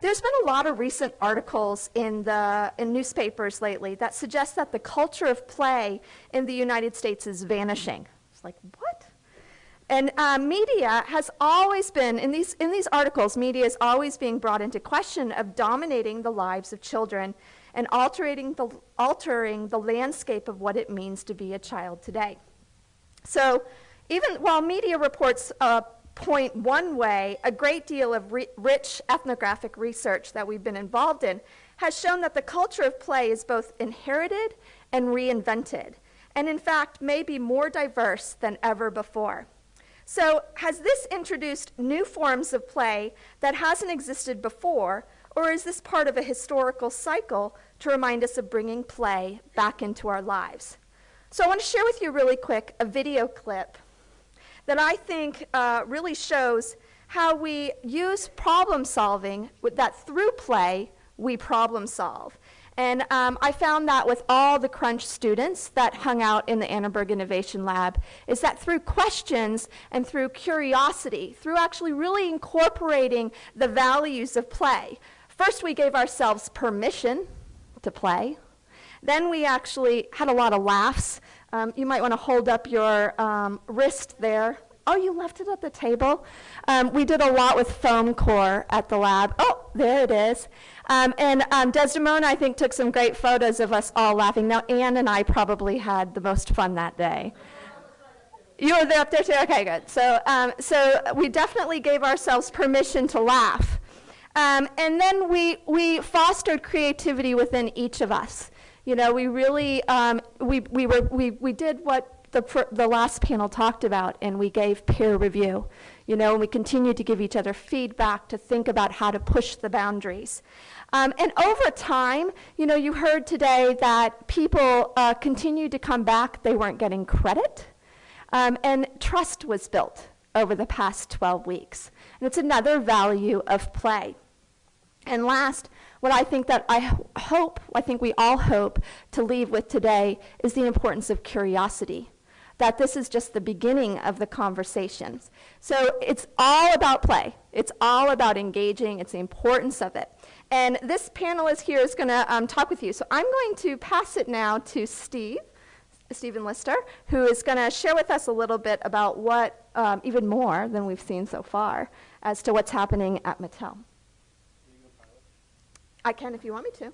There's been a lot of recent articles in newspapers lately that suggest that the culture of play in the United States is vanishing. It's like, what? And media has always been, in these articles, media is always being brought into question of dominating the lives of children and altering the landscape of what it means to be a child today. So even while media reports point one way, a great deal of rich ethnographic research that we've been involved in has shown that the culture of play is both inherited and reinvented, and in fact may be more diverse than ever before. So has this introduced new forms of play that hasn't existed before, or is this part of a historical cycle to remind us of bringing play back into our lives? So I want to share with you really quick a video clip that I think really shows how we use problem solving, that through play we problem solve. And I found that with all the Crunch students that hung out in the Annenberg Innovation Lab, is that through questions and through curiosity, through actually really incorporating the values of play. First we gave ourselves permission to play. Then we actually had a lot of laughs. You might want to hold up your wrist there. Oh, you left it at the table? We did a lot with foam core at the lab. Oh, there it is. And Desdemona, I think, took some great photos of us all laughing. Now, Anne and I probably had the most fun that day. You were there up there too? Okay, good. So, so we definitely gave ourselves permission to laugh. And then we fostered creativity within each of us. You know, we really, we did what the last panel talked about, and we gave peer review. You know, and we continued to give each other feedback to think about how to push the boundaries. And over time, you know, you heard today that people continued to come back. They weren't getting credit. And trust was built over the past 12 weeks. And it's another value of play. And last, what I think that I think we all hope to leave with today is the importance of curiosity, that this is just the beginning of the conversations. So it's all about play. It's all about engaging. It's the importance of it. And this panelist here is going to talk with you. So I'm going to pass it now to Stephen Lister, who is going to share with us a little bit about what, even more than we've seen so far, as to what's happening at Mattel. I can if you want me to.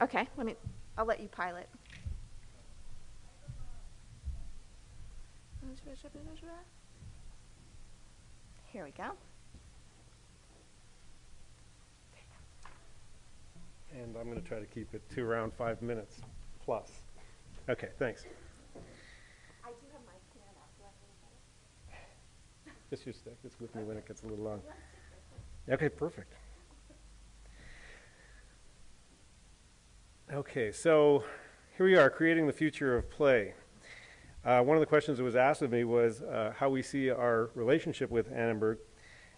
Okay, I'll let you pilot. Here we go. And I'm going to try to keep it to around 5 minutes plus. Okay, thanks. I do have my stand up. Do I have it? Just your stick. It's with me when it gets a little long. Okay, perfect. Okay, so here we are, creating the future of play. One of the questions that was asked of me was how we see our relationship with Annenberg.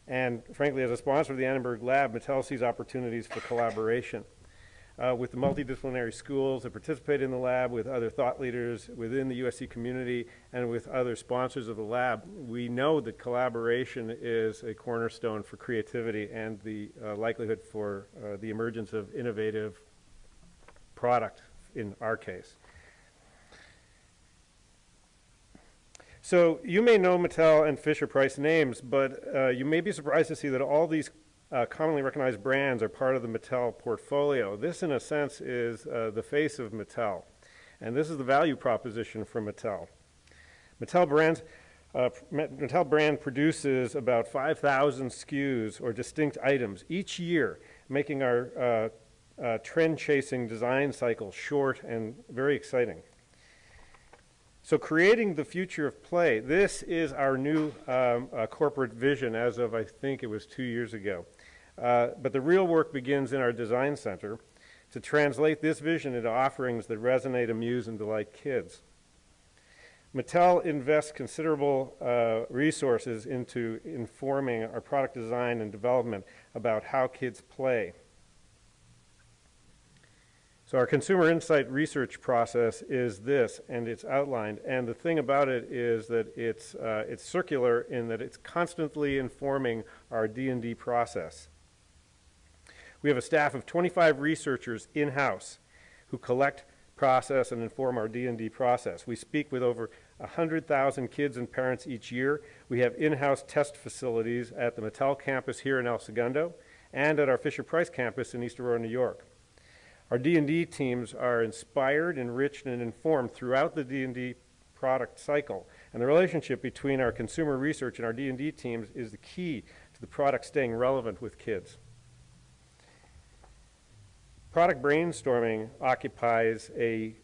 And frankly, as a sponsor of the Annenberg Lab, Mattel sees opportunities for collaboration with the multidisciplinary schools that participate in the lab, with other thought leaders within the USC community, and with other sponsors of the lab. We know that collaboration is a cornerstone for creativity and the likelihood for the emergence of innovative product in our case. So you may know Mattel and Fisher-Price names, but you may be surprised to see that all these commonly recognized brands are part of the Mattel portfolio. This, in a sense, is the face of Mattel, and this is the value proposition for Mattel. Mattel brand produces about 5,000 SKUs or distinct items each year, making our trend-chasing design cycle short and very exciting. So creating the future of play, this is our new corporate vision as of, I think it was 2 years ago. But the real work begins in our design center to translate this vision into offerings that resonate, amuse, and delight kids. Mattel invests considerable resources into informing our product design and development about how kids play. So our consumer insight research process is this, and it's outlined. And the thing about it is that it's circular in that it's constantly informing our D&D process. We have a staff of 25 researchers in-house who collect, process, and inform our D&D process. We speak with over 100,000 kids and parents each year. We have in-house test facilities at the Mattel campus here in El Segundo and at our Fisher-Price campus in East Aurora, New York. Our D&D teams are inspired, enriched, and informed throughout the D&D product cycle. And the relationship between our consumer research and our D&D teams is the key to the product staying relevant with kids. Product brainstorming occupies a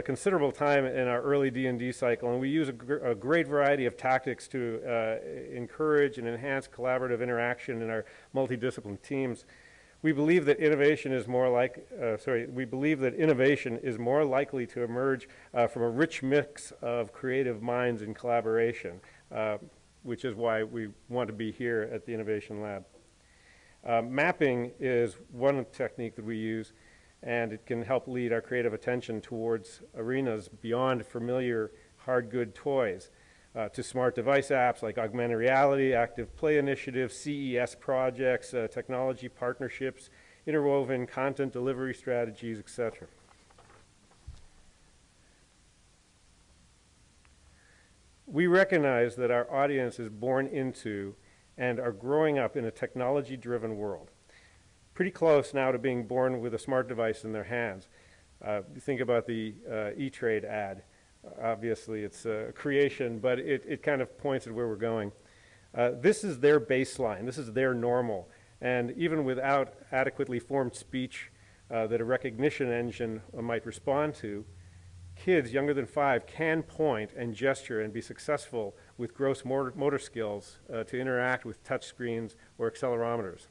considerable time in our early D&D cycle, and we use a great variety of tactics to encourage and enhance collaborative interaction in our multidisciplinary teams. We believe that innovation is more likely to emerge from a rich mix of creative minds in collaboration, which is why we want to be here at the Innovation Lab. Mapping is one technique that we use, and it can help lead our creative attention towards arenas beyond familiar hard good toys to smart device apps like augmented reality, active play initiatives, CES projects, technology partnerships, interwoven content delivery strategies, etc. We recognize that our audience is born into and are growing up in a technology-driven world. Pretty close now to being born with a smart device in their hands. Think about the E-Trade ad. Obviously, it's a creation, but it kind of points at where we're going. This is their baseline. This is their normal. And even without adequately formed speech that a recognition engine might respond to, kids younger than 5 can point and gesture and be successful with gross motor skills to interact with touch screens or accelerometers.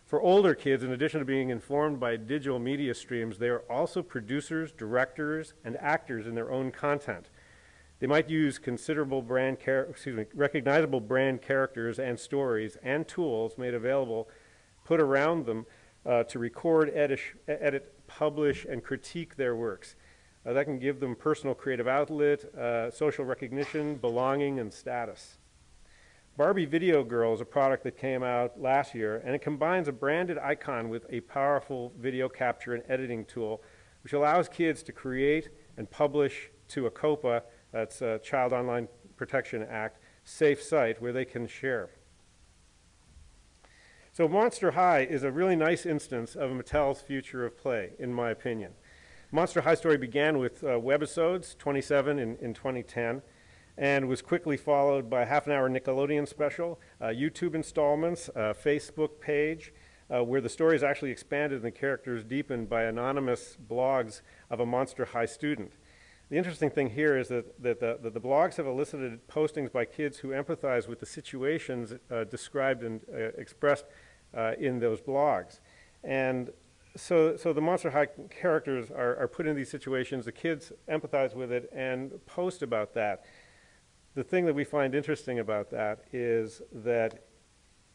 For older kids, in addition to being informed by digital media streams, they are also producers, directors, and actors in their own content. They might use recognizable brand characters and stories and tools made available, put around them to record, edit, publish, and critique their works. That can give them personal creative outlet, social recognition, belonging, and status. Barbie Video Girl is a product that came out last year, and it combines a branded icon with a powerful video capture and editing tool, which allows kids to create and publish to a COPA, that's a Child Online Protection Act, safe site where they can share. So Monster High is a really nice instance of Mattel's future of play, in my opinion. Monster High story began with webisodes, 27 in 2010, and was quickly followed by a half-an-hour Nickelodeon special, YouTube installments, a Facebook page, where the story is actually expanded and the characters deepened by anonymous blogs of a Monster High student. The interesting thing here is that the blogs have elicited postings by kids who empathize with the situations described and expressed in those blogs. And so the Monster High characters are put in these situations, the kids empathize with it and post about that. The thing that we find interesting about that is that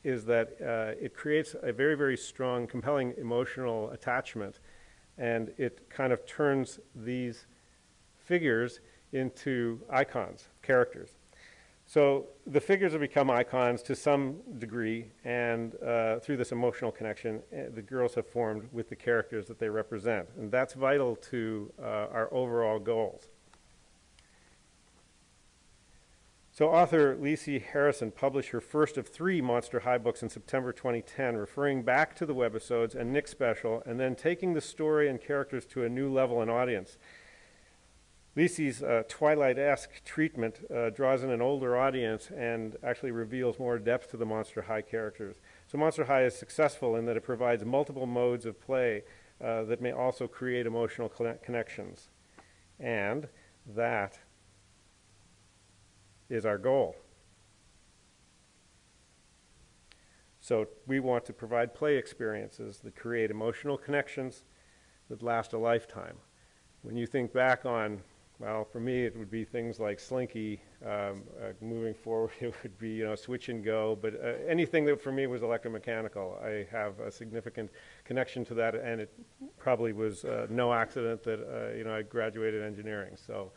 it creates a very, very strong, compelling emotional attachment, and it kind of turns these figures into icons, characters. So the figures have become icons to some degree, and through this emotional connection, the girls have formed with the characters that they represent, and that's vital to our overall goals. So author Lacey Harrison published her first of 3 Monster High books in September 2010, referring back to the webisodes and Nick special, and then taking the story and characters to a new level and audience. Lacey's Twilight-esque treatment draws in an older audience and actually reveals more depth to the Monster High characters. So Monster High is successful in that it provides multiple modes of play that may also create emotional connections. And that is our goal. So we want to provide play experiences that create emotional connections that last a lifetime. When you think back on, well, for me it would be things like Slinky. Moving forward it would be, Switch and Go, but anything that for me was electromechanical, I have a significant connection to that, and it probably was no accident that I graduated engineering. So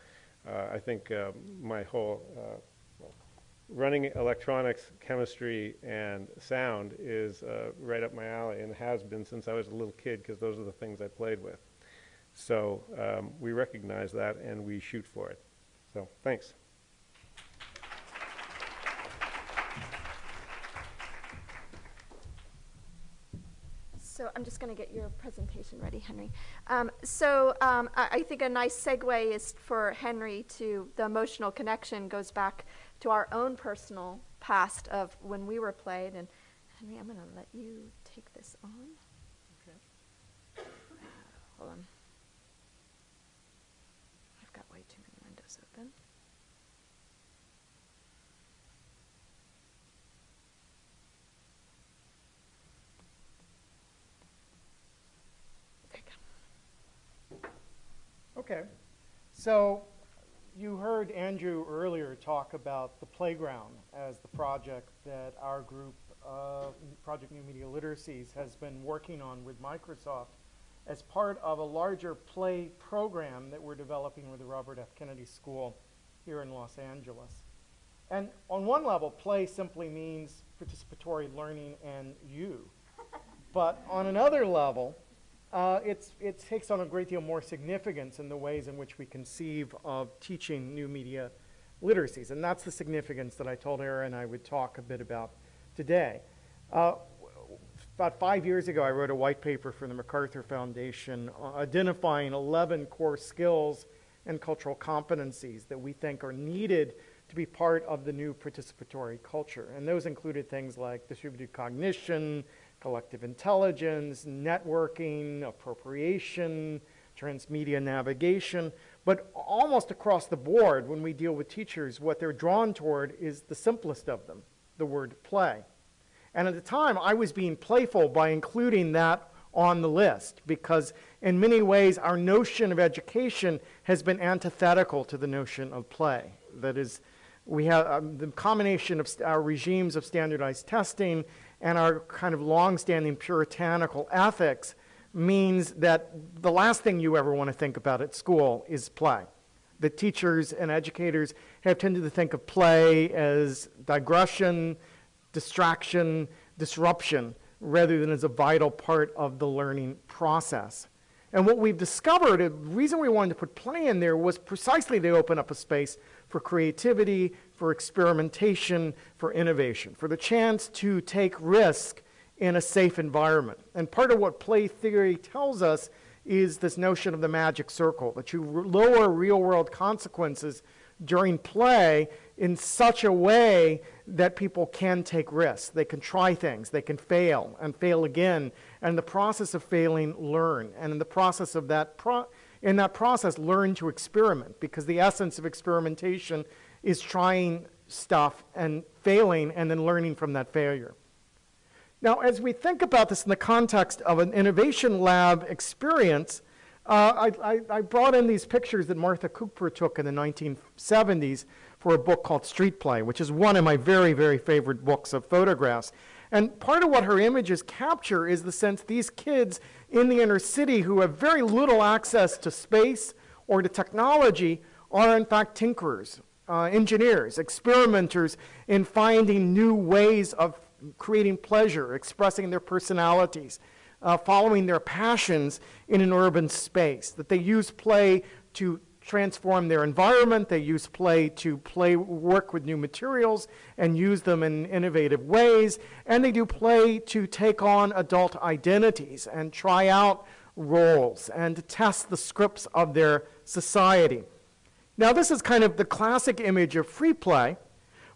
I think my whole running electronics, chemistry, and sound is right up my alley, and has been since I was a little kid, because those are the things I played with. So we recognize that, and we shoot for it. So thanks. So I'm just going to get your presentation ready, Henry. I think a nice segue is for Henry to the emotional connection goes back to our own personal past of when we were played. And Henry, I'm going to let you take this on. Okay. Hold on. I've got way too many windows open. Okay, so you heard Andrew earlier talk about the playground as the project that our group, Project New Media Literacies, has been working on with Microsoft as part of a larger play program that we're developing with the Robert F. Kennedy School here in Los Angeles. And on one level, play simply means participatory learning and you. But on another level, it takes on a great deal more significance in the ways in which we conceive of teaching new media literacies. And that's the significance that I told Erin I would talk a bit about today. About 5 years ago, I wrote a white paper for the MacArthur Foundation identifying 11 core skills and cultural competencies that we think are needed to be part of the new participatory culture. And those included things like distributed cognition, collective intelligence, networking, appropriation, transmedia navigation. But almost across the board, when we deal with teachers, what they're drawn toward is the simplest of them, the word play. And at the time, I was being playful by including that on the list, because in many ways, our notion of education has been antithetical to the notion of play. That is, we have the combination of our regimes of standardized testing and our kind of long-standing puritanical ethics means that the last thing you ever want to think about at school is play. The teachers and educators have tended to think of play as digression, distraction, disruption, rather than as a vital part of the learning process. And what we've discovered, the reason we wanted to put play in there was precisely to open up a space for creativity, for experimentation, for innovation, for the chance to take risk in a safe environment. And part of what play theory tells us is this notion of the magic circle, that you lower real-world consequences during play in such a way that people can take risks. They can try things, they can fail and fail again, and in the process of failing, learn. And in the process of that, process, learn to experiment, because the essence of experimentation is trying stuff and failing and then learning from that failure. Now, as we think about this in the context of an innovation lab experience, I brought in these pictures that Martha Cooper took in the 1970s for a book called Street Play, which is one of my very, very favorite books of photographs. And part of what her images capture is the sense these kids in the inner city who have very little access to space or to technology are in fact tinkerers, engineers, experimenters in finding new ways of creating pleasure, expressing their personalities, following their passions in an urban space, that they use play to transform their environment, they use play to work with new materials and use them in innovative ways, and they do play to take on adult identities and try out roles and to test the scripts of their society. Now, this is kind of the classic image of free play,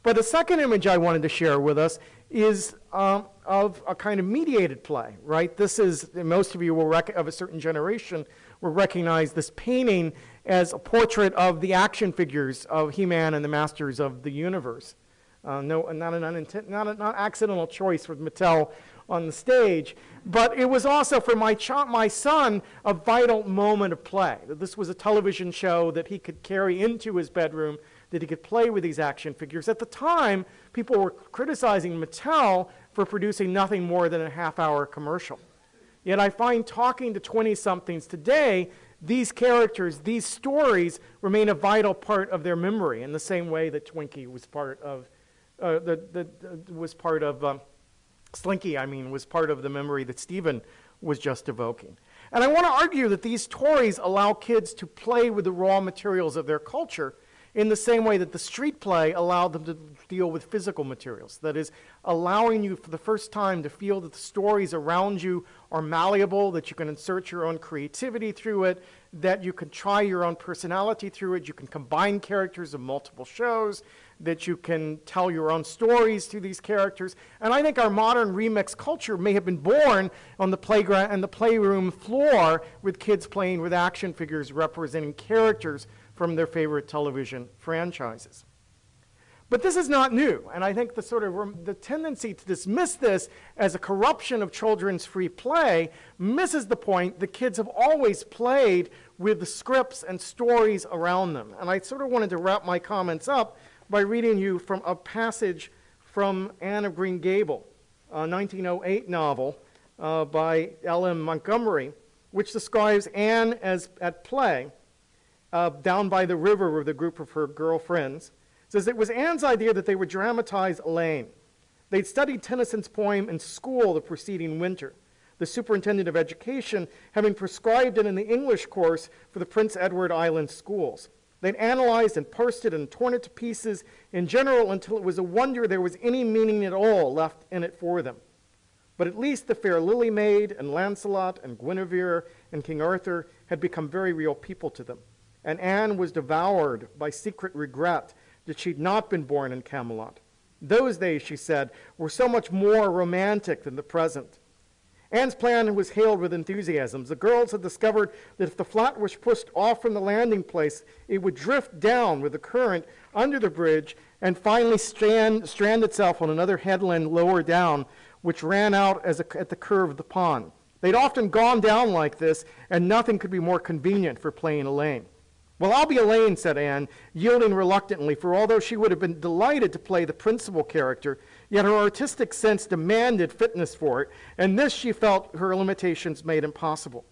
but the second image I wanted to share with us is of a kind of mediated play, right? This is, most of you will of a certain generation will recognize this painting as a portrait of the action figures of He-Man and the Masters of the Universe. Not an accidental choice with Mattel on the stage, but it was also for my son a vital moment of play. That this was a television show that he could carry into his bedroom, that he could play with these action figures. At the time, people were criticizing Mattel for producing nothing more than a half-hour commercial. Yet I find talking to 20-somethings today, these characters, these stories remain a vital part of their memory in the same way that Twinkie was part of that was part of Slinky, was part of the memory that Stephen was just evoking. And I want to argue that these toys allow kids to play with the raw materials of their culture in the same way that the street play allowed them to deal with physical materials. That is, allowing you for the first time to feel that the stories around you are malleable, that you can insert your own creativity through it, that you can try your own personality through it, you can combine characters of multiple shows, that you can tell your own stories through these characters. And I think our modern remix culture may have been born on the playground and the playroom floor with kids playing with action figures representing characters from their favorite television franchises. But this is not new, and I think the tendency to dismiss this as a corruption of children's free play misses the point that kids have always played with the scripts and stories around them. And I sort of wanted to wrap my comments up by reading you from a passage from Anne of Green Gable, a 1908 novel by L.M. Montgomery, which describes Anne as at play down by the river with a group of her girlfriends. It says, it was Anne's idea that they would dramatize Elaine. They'd studied Tennyson's poem in school the preceding winter, the superintendent of education having prescribed it in the English course for the Prince Edward Island schools. They'd analyzed and parsed it and torn it to pieces in general until it was a wonder there was any meaning at all left in it for them. But at least the fair Lily Maid and Lancelot and Guinevere and King Arthur had become very real people to them. And Anne was devoured by secret regret that she'd not been born in Camelot. Those days, she said, were so much more romantic than the present. Anne's plan was hailed with enthusiasm. The girls had discovered that if the flat was pushed off from the landing place, it would drift down with the current under the bridge and finally strand itself on another headland lower down, which ran out at the curve of the pond. They'd often gone down like this, and nothing could be more convenient for playing Elaine. Well, I'll be Elaine, said Anne, yielding reluctantly, for although she would have been delighted to play the principal character, yet her artistic sense demanded fitness for it, and this she felt her limitations made impossible.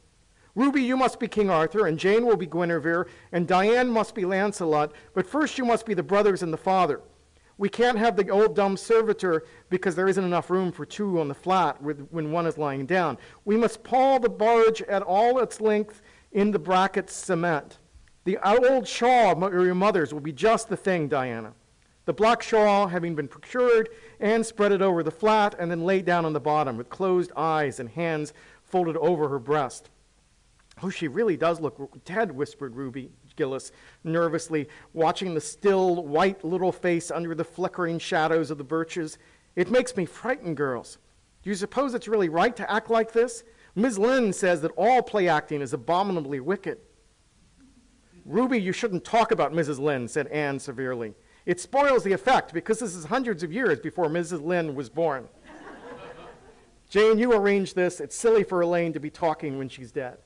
Ruby, you must be King Arthur, and Jane will be Guinevere, and Diane must be Lancelot, but first you must be the brothers and the father. We can't have the old dumb servitor because there isn't enough room for two on the flat when one is lying down. We must pawl the barge at all its length in the brackets cement. The old shawl of your mother's will be just the thing, Diana. The black shawl having been procured, Anne spread it over the flat and then lay down on the bottom with closed eyes and hands folded over her breast. Oh, she really does look dead, whispered Ruby Gillis nervously, watching the still, white little face under the flickering shadows of the birches. It makes me frightened, girls. Do you suppose it's really right to act like this? Ms. Lynde says that all play acting is abominably wicked. Ruby, you shouldn't talk about Mrs. Lynde, said Anne severely. It spoils the effect because this is hundreds of years before Mrs. Lynde was born. Jane, you arranged this. It's silly for Elaine to be talking when she's dead.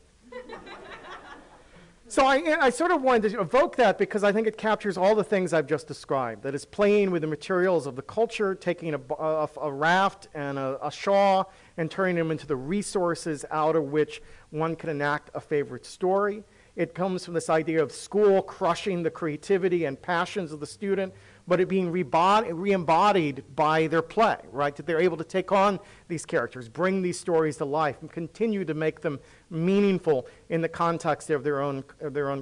So I sort of wanted to evoke that because I think it captures all the things I've just described. That is playing with the materials of the culture, taking a raft and a shawl and turning them into the resources out of which one can enact a favorite story. It comes from this idea of school crushing the creativity and passions of the student, but it being re-embodied by their play, right? That they're able to take on these characters, bring these stories to life, and continue to make them meaningful in the context of their own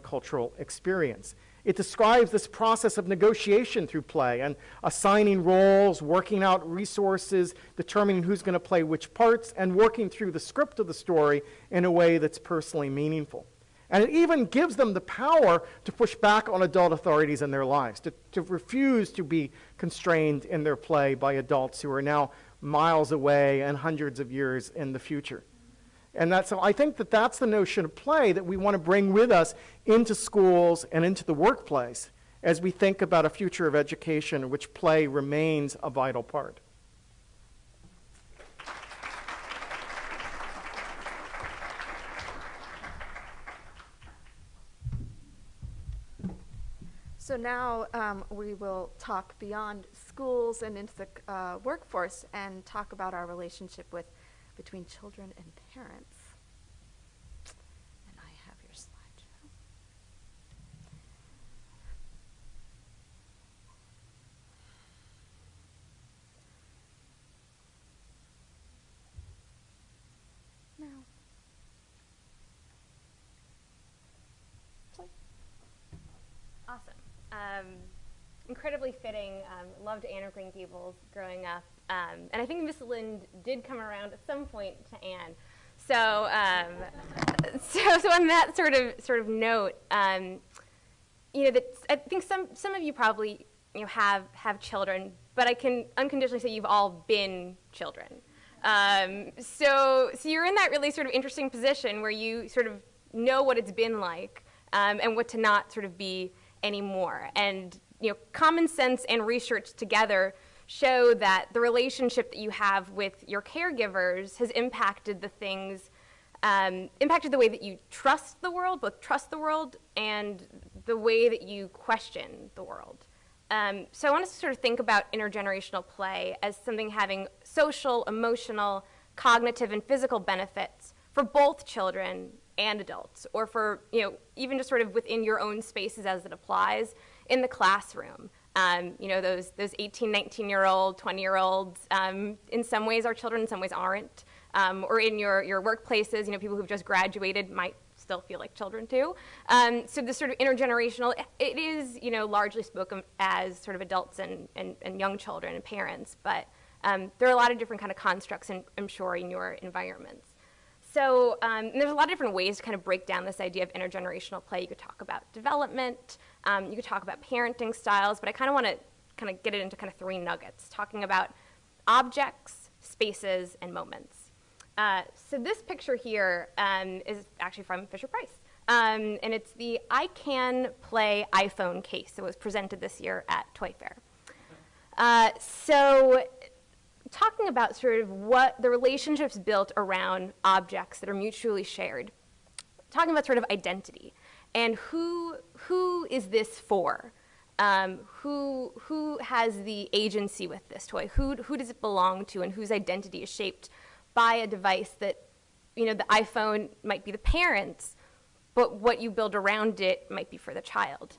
cultural experience. It describes this process of negotiation through play and assigning roles, working out resources, determining who's going to play which parts, and working through the script of the story in a way that's personally meaningful. And it even gives them the power to push back on adult authorities in their lives, to refuse to be constrained in their play by adults who are now miles away and hundreds of years in the future. And so I think that that's the notion of play that we want to bring with us into schools and into the workplace as we think about a future of education in which play remains a vital part. So now we will talk beyond schools and into the workforce and talk about our relationship between children and parents. And I have your slideshow. incredibly fitting. Loved Anne of Green Gables growing up. And I think Miss Lind did come around at some point to Anne. So, so on that sort of note, I think some of you probably have children, but I can unconditionally say you've all been children. So you're in that really sort of interesting position where you sort of know what it's been like, and what to not sort of be anymore. And common sense and research together show that the relationship that you have with your caregivers has impacted the things, impacted the way that you trust the world, both trust the world and the way that you question the world. So I want us to sort of think about intergenerational play as something having social, emotional, cognitive, and physical benefits for both children and adults, or for even just sort of within your own spaces as it applies in the classroom. Those 18, 19-year-old, 20-year-olds, in some ways are children, in some ways aren't. Or in your workplaces, people who've just graduated might still feel like children too. So this sort of intergenerational, it is, largely spoken as sort of adults and young children and parents, but there are a lot of different kind of constructs, I'm sure, in your environments. So there's a lot of different ways to kind of break down this idea of intergenerational play. You could talk about development, you could talk about parenting styles, but I kind of want to kind of get it into kind of three nuggets, talking about objects, spaces, and moments. So this picture here is actually from Fisher-Price, and it's the I Can Play iPhone case. It was presented this year at Toy Fair. So talking about sort of what the relationships built around objects that are mutually shared, talking about sort of identity and who is this for? Who has the agency with this toy? Who does it belong to, and whose identity is shaped by a device that, the iPhone might be the parents, but what you build around it might be for the child.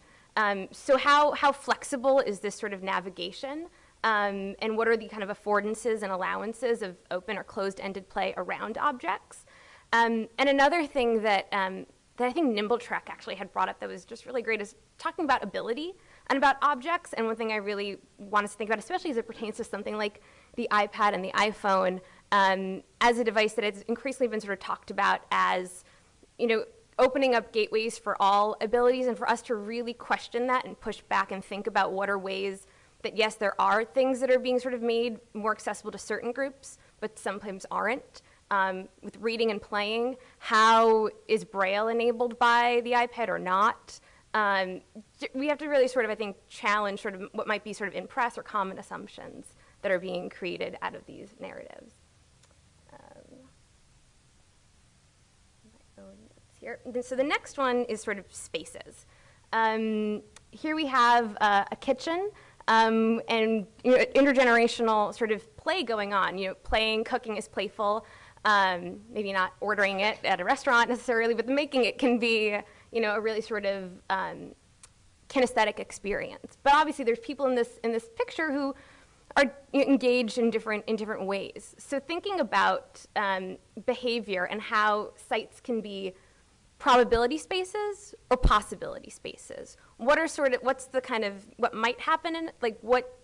So how flexible is this sort of navigation? And what are the kind of affordances and allowances of open or closed-ended play around objects? And another thing that I think NimbleTrek actually had brought up that was just really great is talking about ability and about objects. And one thing I really want us to think about, especially as it pertains to something like the iPad and the iPhone, as a device that has increasingly been sort of talked about as, opening up gateways for all abilities, and for us to really question that and push back and think about what are ways that, yes, there are things that are being sort of made more accessible to certain groups, but sometimes aren't. With reading and playing, how is Braille enabled by the iPad or not? We have to really sort of, I think, challenge sort of what might be sort of in press or common assumptions that are being created out of these narratives. Here. So the next one is sort of spaces. Here we have a kitchen. And intergenerational sort of play going on. Playing, cooking is playful. Maybe not ordering it at a restaurant necessarily, but making it can be, a really sort of kinesthetic experience. But obviously, there's people in this picture who are engaged in different ways. So thinking about behavior and how sites can be probability spaces or possibility spaces. What's the kind of, what might happen in, like what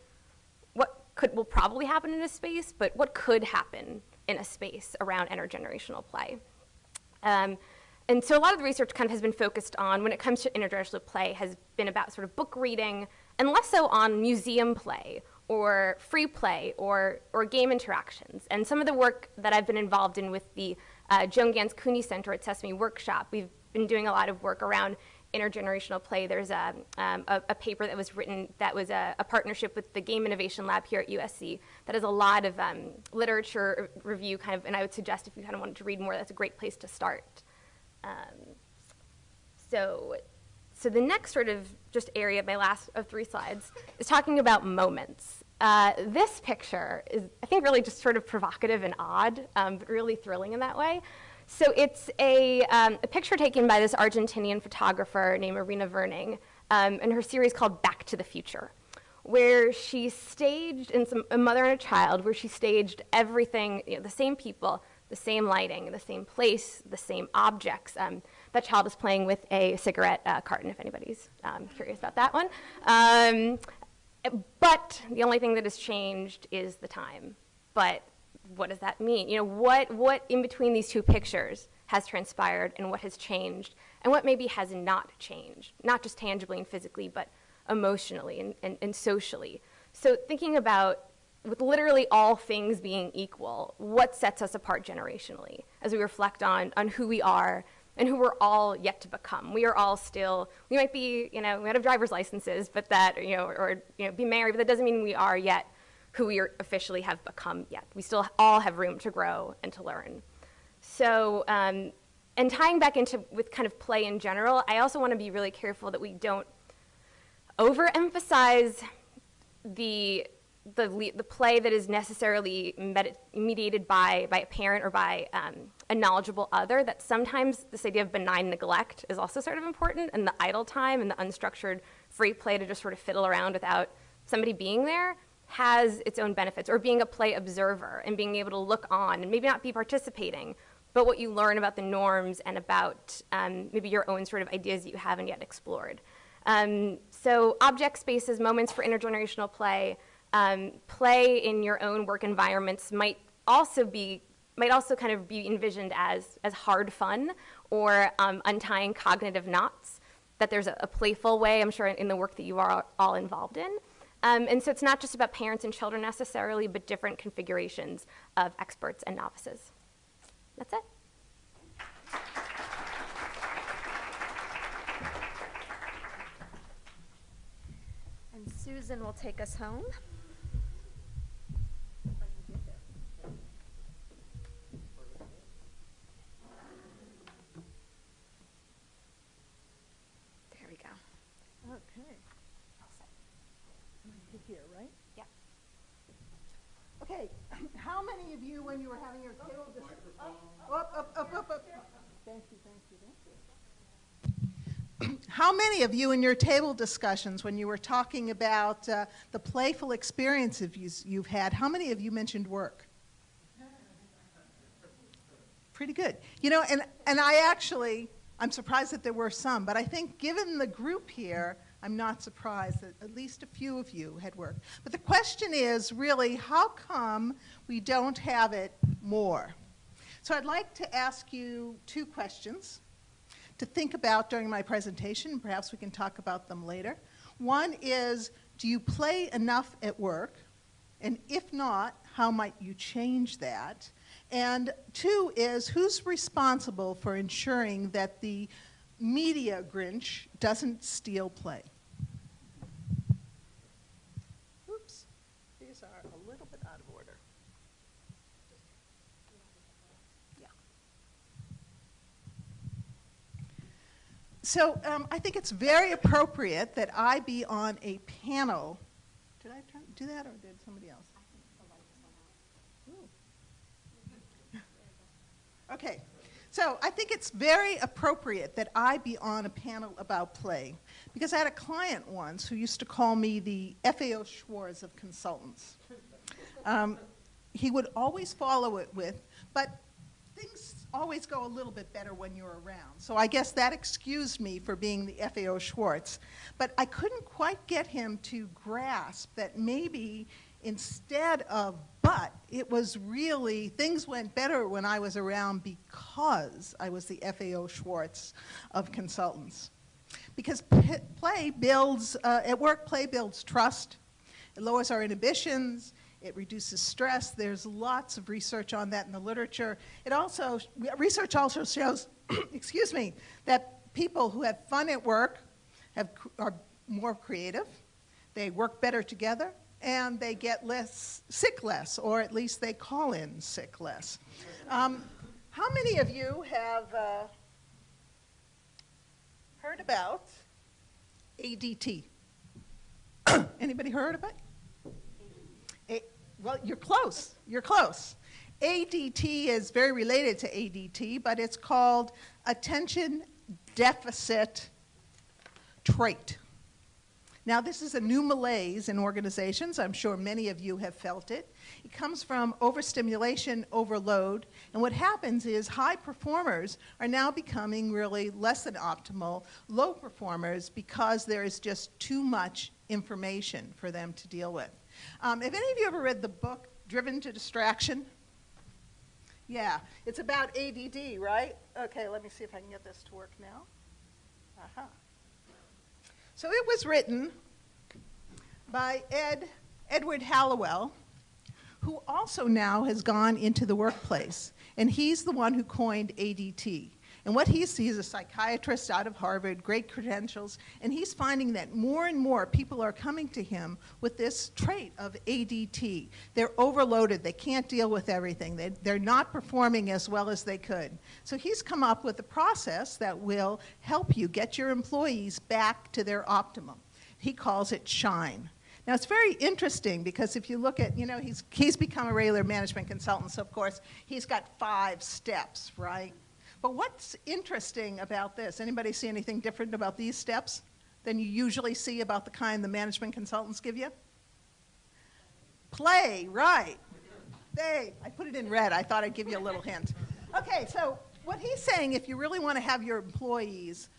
will probably happen in a space, but what could happen in a space around intergenerational play. And so a lot of the research kind of has been focused on, when it comes to intergenerational play, has been about sort of book reading, and less so on museum play or free play or game interactions. And some of the work that I've been involved in with the Joan Gans Cooney Center at Sesame Workshop, we've been doing a lot of work around intergenerational play. There's a paper that was written that was a partnership with the Game Innovation Lab here at USC that has a lot of literature review kind of, and I would suggest if you kind of wanted to read more, that's a great place to start. So the next sort of just area, my last of 3 slides, is talking about moments. This picture is, I think, really just sort of provocative and odd, but really thrilling in that way. So it's a picture taken by this Argentinian photographer named Irina Verning in her series called Back to the Future, where she staged, a mother and a child, where she staged everything, the same people, the same lighting, the same place, the same objects, that child is playing with a cigarette carton, if anybody's curious about that one. But the only thing that has changed is the time. But what does that mean? You know, what in between these two pictures has transpired, and what has changed, and what maybe has not changed, not just tangibly and physically, but emotionally and socially. So thinking about, with literally all things being equal, what sets us apart generationally as we reflect on who we are and who we're all yet to become. We are all still, we might be, you know, we might have driver's licenses, but that, you know, or you know, be married, but that doesn't mean we are yet who we officially have become yet. We still all have room to grow and to learn. So, and tying back into with kind of play in general, I also want to be really careful that we don't overemphasize the play that is necessarily mediated by a parent or by a knowledgeable other. That sometimes this idea of benign neglect is also sort of important, and the idle time and the unstructured free play to just sort of fiddle around without somebody being there has its own benefits, or being a play observer and being able to look on and maybe not be participating, but what you learn about the norms and about maybe your own sort of ideas that you haven't yet explored. So object spaces, moments for intergenerational play, play in your own work environments might also kind of be envisioned as hard fun, or untying cognitive knots, that there's a playful way, I'm sure, in the work that you are all involved in. And so it's not just about parents and children necessarily, but different configurations of experts and novices. That's it. And Susan will take us home. There we go. Okay. Here, right? Yeah. Okay, how many of you, when you were having your table up. Thank you. How many of you in your table discussions, when you were talking about the playful experiences you've had, how many of you mentioned work? Pretty good. You know, and I'm surprised that there were some, but I think given the group here, I'm not surprised that at least a few of you had work. But the question is really, how come we don't have it more? So I'd like to ask you two questions to think about during my presentation. Perhaps we can talk about them later. One is, do you play enough at work? And if not, how might you change that? And two is, who's responsible for ensuring that the media Grinch doesn't steal play? Oops, these are a little bit out of order. Yeah. So I think it's very appropriate that I be on a panel. Did I do that, or did somebody else? Okay. So I think it's very appropriate that I be on a panel about play, because I had a client once who used to call me the FAO Schwartz of consultants. He would always follow it with, but things always go a little bit better when you're around. So I guess that excused me for being the FAO Schwartz. But I couldn't quite get him to grasp that maybe instead of but, it was really, things went better when I was around because I was the FAO Schwartz of consultants. Because play builds, at work, play builds trust. It lowers our inhibitions. It reduces stress. There's lots of research on that in the literature. Research also shows, excuse me, that people who have fun at work are more creative. They work better together. And they get sick less, or at least they call in sick less. How many of you have heard about ADT? Anybody heard about it? Well, you're close. You're close. ADT is very related to ADT, but it's called attention deficit trait. Now, this is a new malaise in organizations. I'm sure many of you have felt it. It comes from overstimulation, overload, and what happens is high performers are now becoming really less than optimal low performers because there is just too much information for them to deal with. Have any of you ever read the book Driven to Distraction? Yeah, it's about ADD, right? Okay, let me see if I can get this to work now. Uh-huh. So it was written by Edward Hallowell, who also now has gone into the workplace. And he's the one who coined ADT. And what he's a psychiatrist out of Harvard, great credentials, and he's finding that more and more people are coming to him with this trait of ADT. They're overloaded. They can't deal with everything. They're not performing as well as they could. So he's come up with a process that will help you get your employees back to their optimum. He calls it SHINE. Now, it's very interesting because if you look at, he's become a regular management consultant, so of course he's got 5 steps, right? But what's interesting about this? Anybody see anything different about these steps than you usually see about the kind the management consultants give you? Play, right. I put it in red. I thought I'd give you a little hint. Okay, so what he's saying, if you really want to have your employees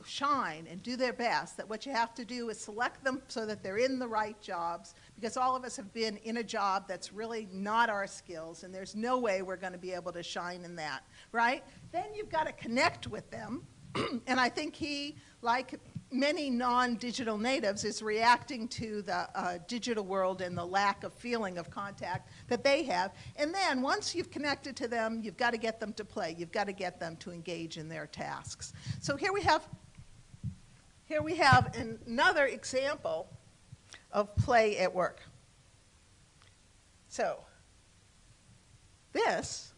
shine and do their best, that what you have to do is select them so that they're in the right jobs, because all of us have been in a job that's really not our skills, and there's no way we're going to be able to shine in that, right? Then you've got to connect with them, and I think he, like many non-digital natives, is reacting to the digital world and the lack of feeling of contact that they have. And then once you've connected to them, you've got to get them to play. You've got to get them to engage in their tasks. So here we have another example of play at work. So this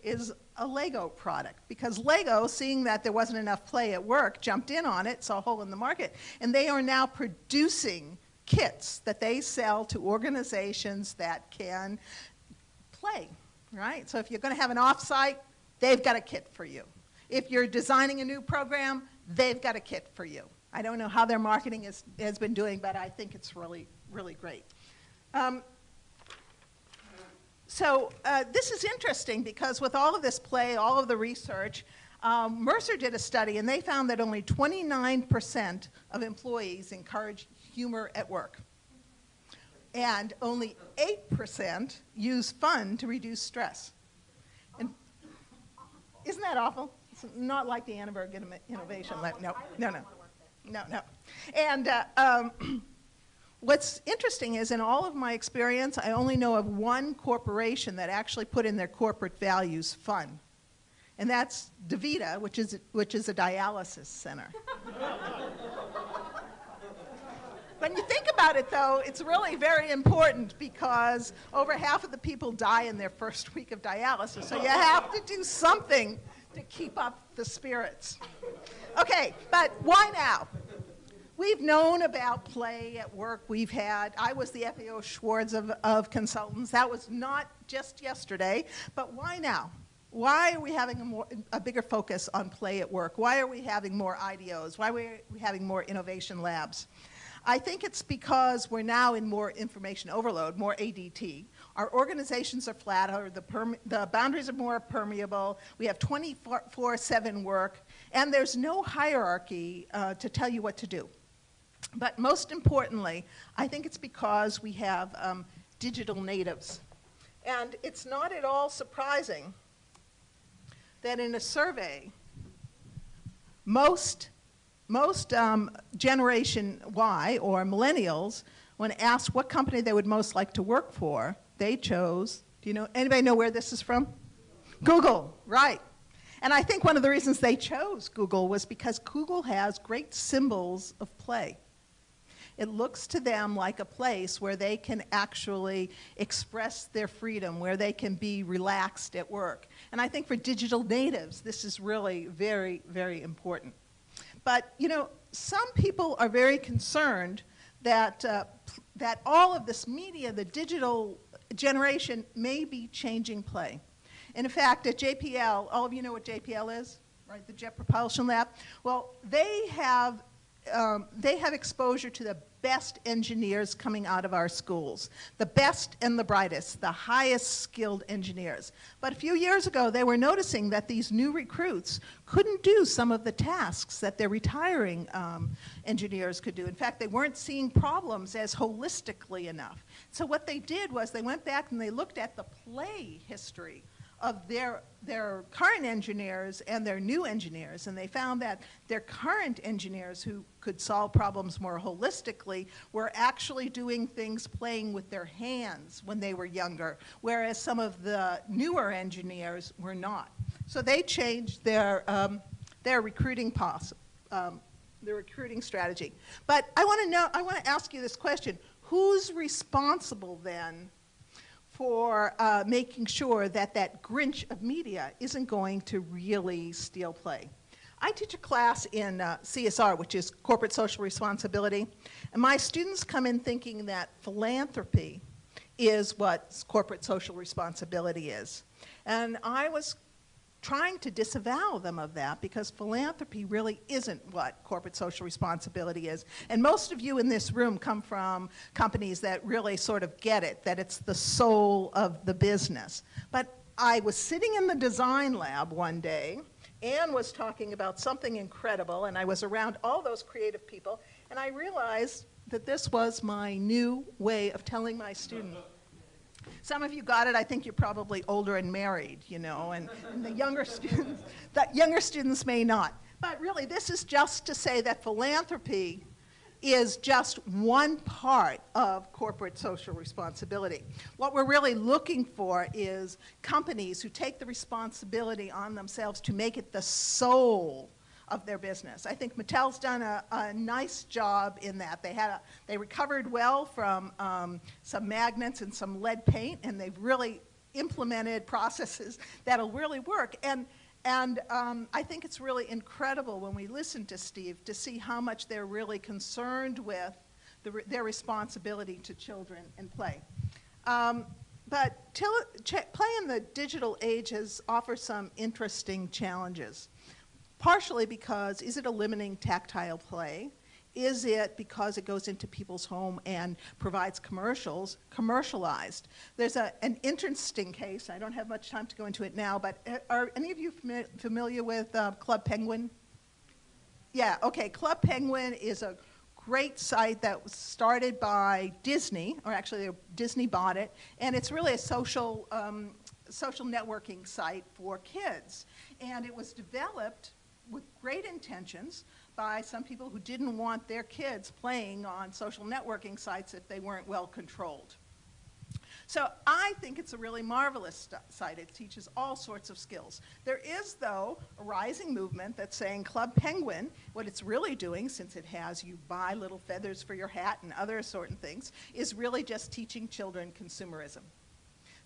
is a Lego product, because Lego, seeing that there wasn't enough play at work, jumped in on it, saw a hole in the market, and they are now producing kits that they sell to organizations that can play, right? So if you're going to have an offsite, they've got a kit for you. If you're designing a new program, they've got a kit for you. I don't know how their marketing has been doing, but I think it's really, really great. So this is interesting because with all of this play, all of the research, Mercer did a study, and they found that only 29% of employees encourage humor at work. And only 8% use fun to reduce stress. And isn't that awful? It's not like the Annenberg Innovation Lab. No. And what's interesting is in all of my experience, I only know of one corporation that actually put in their corporate values fun. And that's DaVita, which is a dialysis center. When you think about it, though, it's really very important because over half of the people die in their first week of dialysis. So you have to do something to keep up the spirits. Okay, but why now? We've known about play at work. I was the FAO Schwartz of consultants. That was not just yesterday, but why now? Why are we having a bigger focus on play at work? Why are we having more IDOs? Why are we having more innovation labs? I think it's because we're now in more information overload, more ADT. Our organizations are flatter, the boundaries are more permeable, we have 24/7 work, and there's no hierarchy to tell you what to do. But most importantly, I think it's because we have digital natives. And it's not at all surprising that in a survey, most Generation Y, or millennials, when asked what company they would most like to work for, they chose, anybody know where this is from? Google, right. And I think one of the reasons they chose Google was because Google has great symbols of play. It looks to them like a place where they can actually express their freedom, where they can be relaxed at work. And I think for digital natives, this is really very, very important. But, some people are very concerned that, that all of this media, the digital generation, may be changing play. And in fact, at JPL, all of you know what JPL is, right? The Jet Propulsion Lab. Well, they have they have exposure to the best engineers coming out of our schools, the best and the brightest, the highest skilled engineers. But a few years ago, they were noticing that these new recruits couldn't do some of the tasks that their retiring engineers could do. In fact, they weren't seeing problems as holistically enough. So what they did was they went back and they looked at the play history of their current engineers and their new engineers, and they found that their current engineers who could solve problems more holistically were actually doing things playing with their hands when they were younger, whereas some of the newer engineers were not. So they changed their recruiting their recruiting strategy. But I want to ask you this question: who's responsible then for making sure that that Grinch of media isn't going to really steal play? I teach a class in CSR, which is corporate social responsibility, and my students come in thinking that philanthropy is what corporate social responsibility is. And I was trying to disavow them of that, because philanthropy really isn't what corporate social responsibility is. And most of you in this room come from companies that really sort of get it, that it's the soul of the business. But I was sitting in the design lab one day, Anne was talking about something incredible, and I was around all those creative people, and I realized that this was my new way of telling my students. Some of you got it. I think you're probably older and married, you know, and the younger students may not. But really, this is just to say that philanthropy is just one part of corporate social responsibility. What we're really looking for is companies who take the responsibility on themselves to make it the soul of their business. I think Mattel's done a nice job in that. They recovered well from some magnets and some lead paint, and they've really implemented processes that'll really work. And I think it's really incredible when we listen to Steve to see how much they're really concerned with their responsibility to children and play. But play in the digital age has offered some interesting challenges. Partially because, is it eliminating tactile play? Is it because it goes into people's home and provides commercialized? There's an interesting case. I don't have much time to go into it now, but are any of you familiar with Club Penguin? Yeah, okay. Club Penguin is a great site that was started by Disney, or actually Disney bought it, and it's really a social networking site for kids. And it was developed with great intentions by some people who didn't want their kids playing on social networking sites if they weren't well controlled. So I think it's a really marvelous site. It teaches all sorts of skills. There is, though, a rising movement that's saying Club Penguin, what it's really doing, since it has you buy little feathers for your hat and other certain things, is really just teaching children consumerism.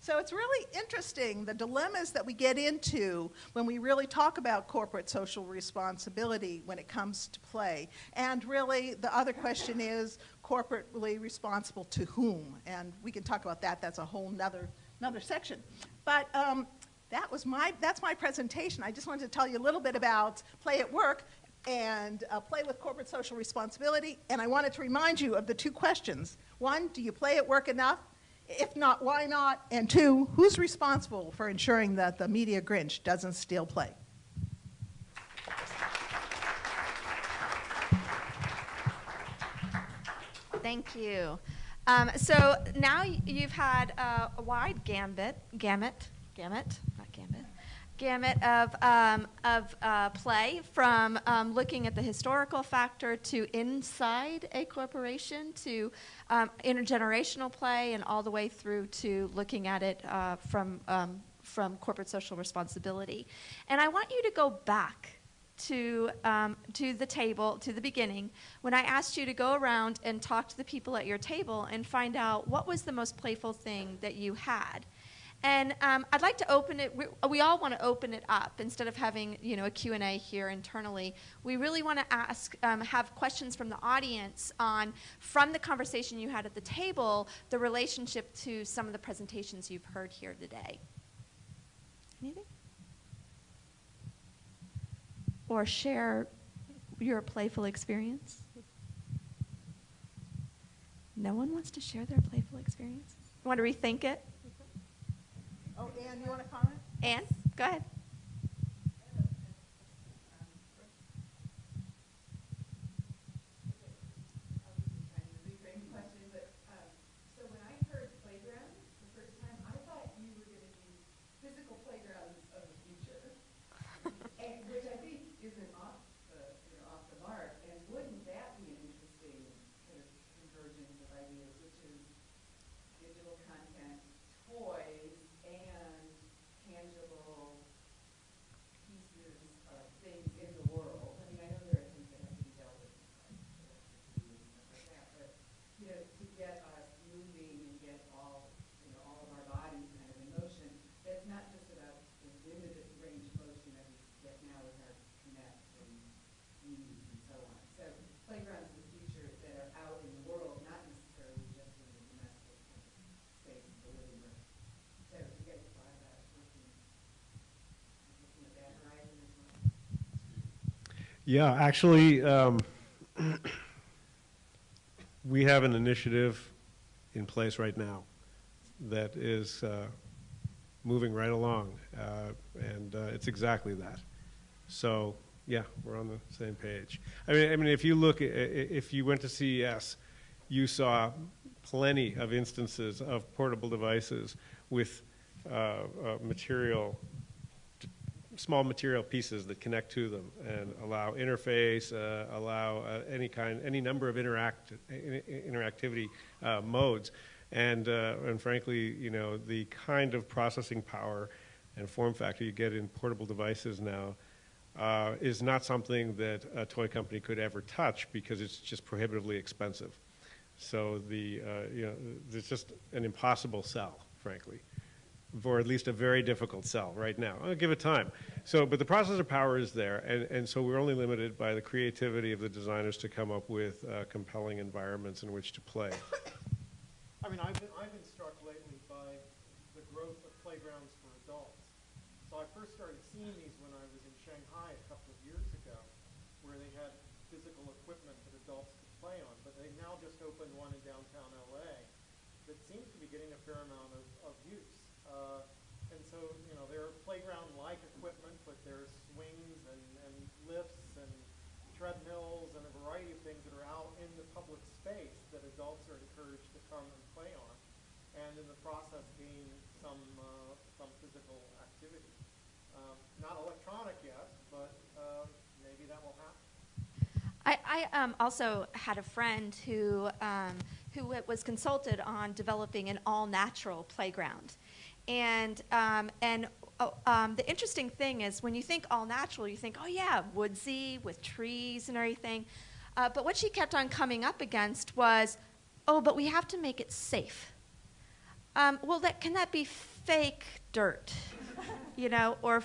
So it's really interesting, the dilemmas that we get into when we really talk about corporate social responsibility when it comes to play. And really, the other question is, corporately responsible to whom? And we can talk about that. That's a whole nother section. But that's my presentation. I just wanted to tell you a little bit about Play at Work and Play with Corporate Social Responsibility. And I wanted to remind you of the two questions. One, do you play at work enough? If not, why not? And two, who's responsible for ensuring that the media Grinch doesn't steal play? Thank you. So now you've had a wide gamut of play, from looking at the historical factor to inside a corporation, to intergenerational play, and all the way through to looking at it from corporate social responsibility. And I want you to go back to the table, to the beginning, when I asked you to go around and talk to the people at your table and find out what was the most playful thing that you had. And I'd like to open it. We all want to open it up instead of having a Q&A here internally. We really want to have questions from the audience from the conversation you had at the table, the relationship to some of the presentations you've heard here today. Anything? Or share your playful experience. No one wants to share their playful experience? You want to rethink it? Oh, Anne, you want to comment? Anne, go ahead. Yeah, actually, we have an initiative in place right now that is moving right along, and it's exactly that. So, yeah, we're on the same page. I mean, if you look, if you went to CES, you saw plenty of instances of portable devices with small material pieces that connect to them and allow interface, allow any number of interactivity modes, and frankly, you know, the kind of processing power and form factor you get in portable devices now is not something that a toy company could ever touch because it's just prohibitively expensive. So you know, it's just an impossible sell, frankly, for at least a very difficult sell right now. I'll give it time. So, but the processor power is there, and so we're only limited by the creativity of the designers to come up with compelling environments in which to play. I mean, I've been struck lately by the growth of playgrounds for adults. So I first started seeing these when I was in Shanghai a couple of years ago, where they had physical equipment that adults could play on, but they now just opened one in downtown LA that seems to be getting a fair amount of use. And so, you know, there are playground-like equipment, but there's swings and lifts and treadmills and a variety of things that are out in the public space that adults are encouraged to come and play on, and in the process gain some physical activity. Not electronic yet, but maybe that will happen. I also had a friend who was consulted on developing an all-natural playground. And the interesting thing is when you think all-natural, you think, oh, yeah, woodsy with trees and everything. But what she kept on coming up against was, oh, but we have to make it safe. Well, can that be fake dirt, you know, or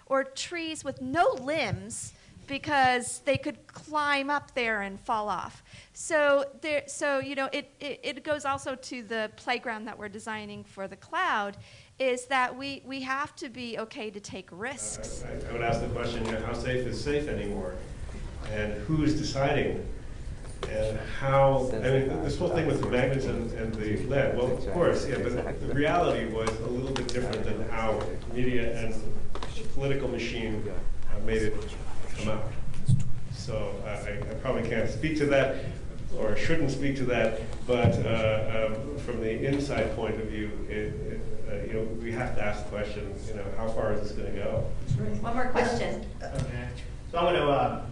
or trees with no limbs because they could climb up there and fall off. So you know, it goes also to the playground that we're designing for the cloud, is that we have to be okay to take risks. I would ask the question, you know, how safe is safe anymore? And who's deciding? And how, I mean, this whole thing with the magnets and the lead, well, of course, yeah, but the reality was a little bit different than how media and the political machine made it come out. So I probably can't speak to that, or shouldn't speak to that, but from the inside point of view, you know, we have to ask the question, you know, how far is this going to go? One more question. Okay. So I'm going to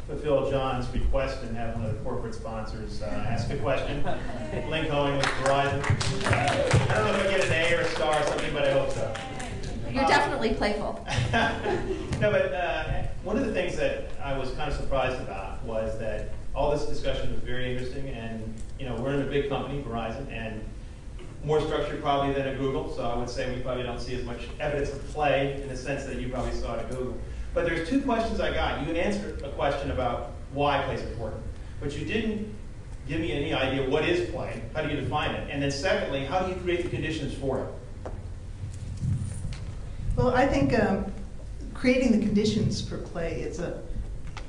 fulfill John's request and have one of the corporate sponsors ask a question. Link Hoeing with Verizon. I don't know if I get an A or a star or something, but I hope so. You're definitely playful. No, but one of the things that I was kind of surprised about was that all this discussion was very interesting, and you know, we're in a big company, Verizon, and more structured probably than at Google, so I would say we probably don't see as much evidence of play in the sense that you probably saw at Google. But there's two questions I got. You answered a question about why play is important, but you didn't give me any idea what is play, how do you define it, and then secondly, how do you create the conditions for it? Well, I think creating the conditions for play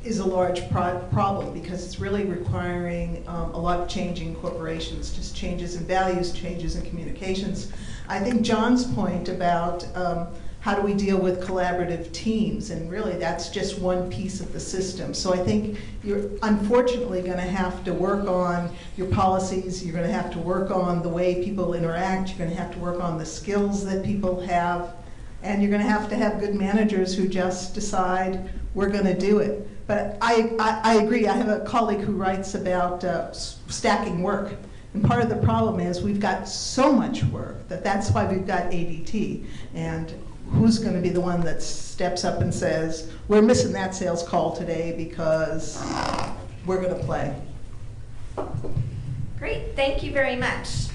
is a large problem because it's really requiring a lot of change in corporations, just changes in values, changes in communications. I think John's point about how do we deal with collaborative teams, and really that's just one piece of the system. So I think you're unfortunately going to have to work on your policies, you're going to have to work on the way people interact, you're going to have to work on the skills that people have, and you're going to have good managers who just decide we're going to do it. But I agree. I have a colleague who writes about stacking work. And part of the problem is we've got so much work that's why we've got ADT. And who's going to be the one that steps up and says, we're missing that sales call today because we're going to play. Great, thank you very much.